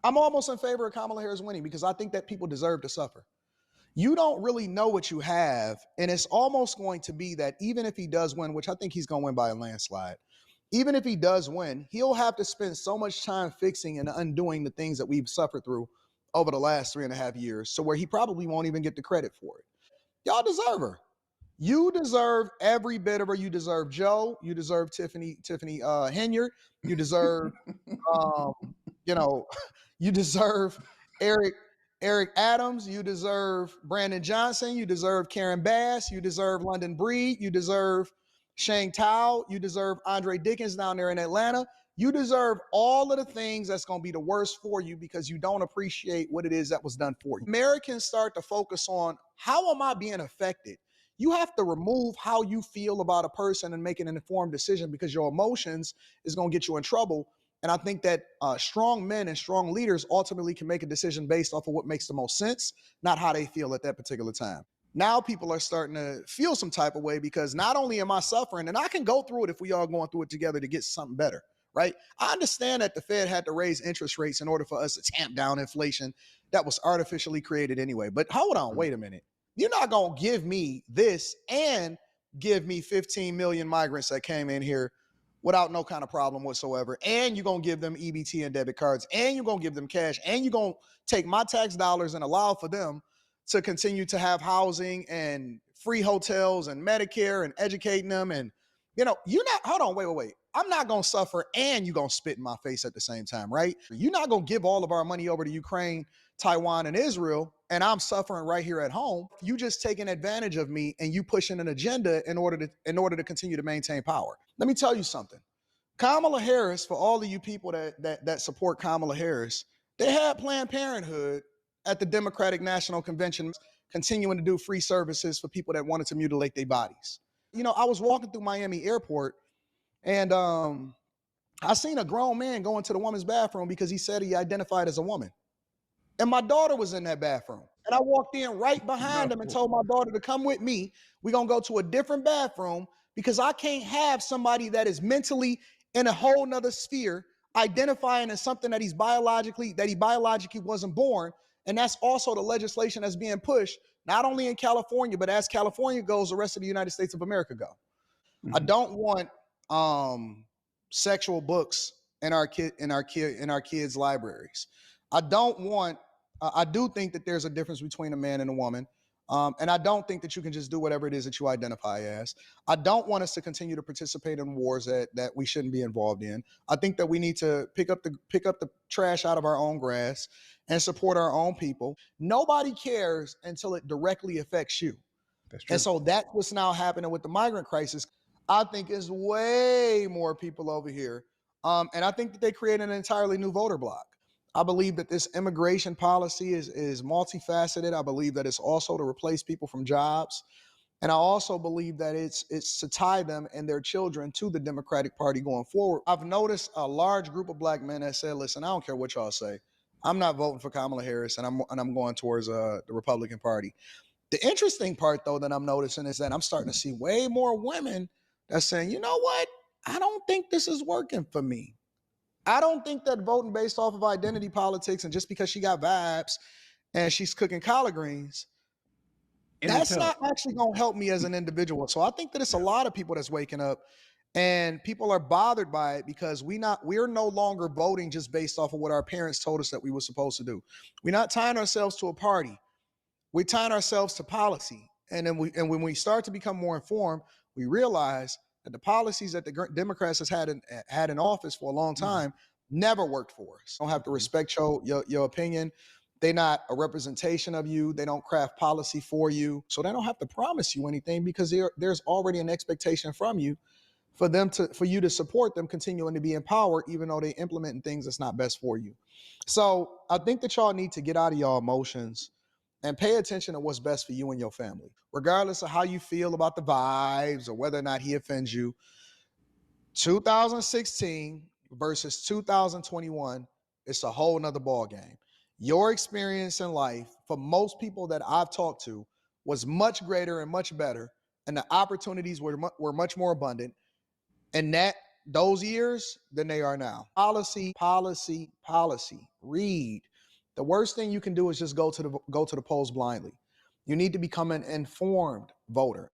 I'm almost in favor of Kamala Harris winning because I think that people deserve to suffer. You don't really know what you have. And it's almost going to be that even if he does win, which I think he's going to win by a landslide, even if he does win, he'll have to spend so much time fixing and undoing the things that we've suffered through over the last 3.5 years. So where he probably won't even get the credit for it. Y'all deserve her. You deserve every bit of her. You deserve Joe. You deserve Tiffany Henyard. You deserve, um, you know, you deserve Eric Adams. You deserve Brandon Johnson. You deserve Karen Bass. You deserve London Breed. You deserve Shane Tao. You deserve Andre Dickens down there in Atlanta. You deserve all of the things that's going to be the worst for you because you don't appreciate what it is that was done for you. Americans start to focus on how am I being affected? You have to remove how you feel about a person and make an informed decision because your emotions is going to get you in trouble. And I think that strong men and strong leaders ultimately can make a decision based off of what makes the most sense, not how they feel at that particular time. Now people are starting to feel some type of way because not only am I suffering, and I can go through it if we all going through it together to get something better, right? I understand that the Fed had to raise interest rates in order for us to tamp down inflation that was artificially created anyway. But hold on, wait a minute. You're not going to give me this and give me 15 million migrants that came in here without no kind of problem whatsoever. And you're going to give them EBT and debit cards, and you're going to give them cash, and you're going to take my tax dollars and allow for them to continue to have housing and free hotels and Medicare and educating them. And, you're not, hold on, wait. I'm not going to suffer and you're going to spit in my face at the same time, right? You're not going to give all of our money over to Ukraine, Taiwan, and Israel, and I'm suffering right here at home. You just taking advantage of me and you pushing an agenda in order to continue to maintain power. Let me tell you something. Kamala Harris, for all of you people that support Kamala Harris, they had Planned Parenthood at the Democratic National Convention continuing to do free services for people that wanted to mutilate their bodies. I was walking through Miami Airport and I seen a grown man go into the woman's bathroom because he said he identified as a woman. And my daughter was in that bathroom. And I walked in right behind him and told my daughter to come with me. We're going to go to a different bathroom because I can't have somebody that is mentally in a whole nother sphere identifying as something that he biologically wasn't born. And that's also the legislation that's being pushed, not only in California, but as California goes, the rest of the United States of America go. Mm-hmm. I don't want sexual books in our kids' libraries. I do think that there's a difference between a man and a woman. And I don't think that you can just do whatever it is that you identify as. I don't want us to continue to participate in wars that we shouldn't be involved in. I think that we need to pick up the trash out of our own grass and support our own people. Nobody cares until it directly affects you. That's true. And so that's what's now happening with the migrant crisis. I think is way more people over here. And I think that they create an entirely new voter bloc. I believe that this immigration policy is multifaceted. I believe that it's also to replace people from jobs. And I also believe that it's to tie them and their children to the Democratic Party going forward. I've noticed a large group of black men that said, listen, I don't care what y'all say. I'm not voting for Kamala Harris and I'm going towards the Republican Party. The interesting part, though, that I'm noticing is that I'm starting to see way more women that's saying, you know what? I don't think this is working for me. I don't think that voting based off of identity politics and just because she got vibes and she's cooking collard greens, that's not actually going to help me as an individual. So I think that it's a lot of people that's waking up and people are bothered by it because we're no longer voting just based off of what our parents told us that we were supposed to do. We're not tying ourselves to a party. We're tying ourselves to policy. And when we start to become more informed, we realize that the policies that the Democrats has had in office for a long time never worked for us. Don't have to respect your opinion. They're not a representation of you. They don't craft policy for you. So they don't have to promise you anything because there's already an expectation from you for you to support them continuing to be in power, even though they implementing things that's not best for you. So I think that y'all need to get out of y'all emotions and pay attention to what's best for you and your family. Regardless of how you feel about the vibes or whether or not he offends you, 2016 versus 2021, it's a whole nother ball game. Your experience in life, for most people that I've talked to, was much greater and much better, and the opportunities were much more abundant. And that those years than they are now. Policy, policy, policy. Read. The worst thing you can do is just go to the polls blindly. You need to become an informed voter.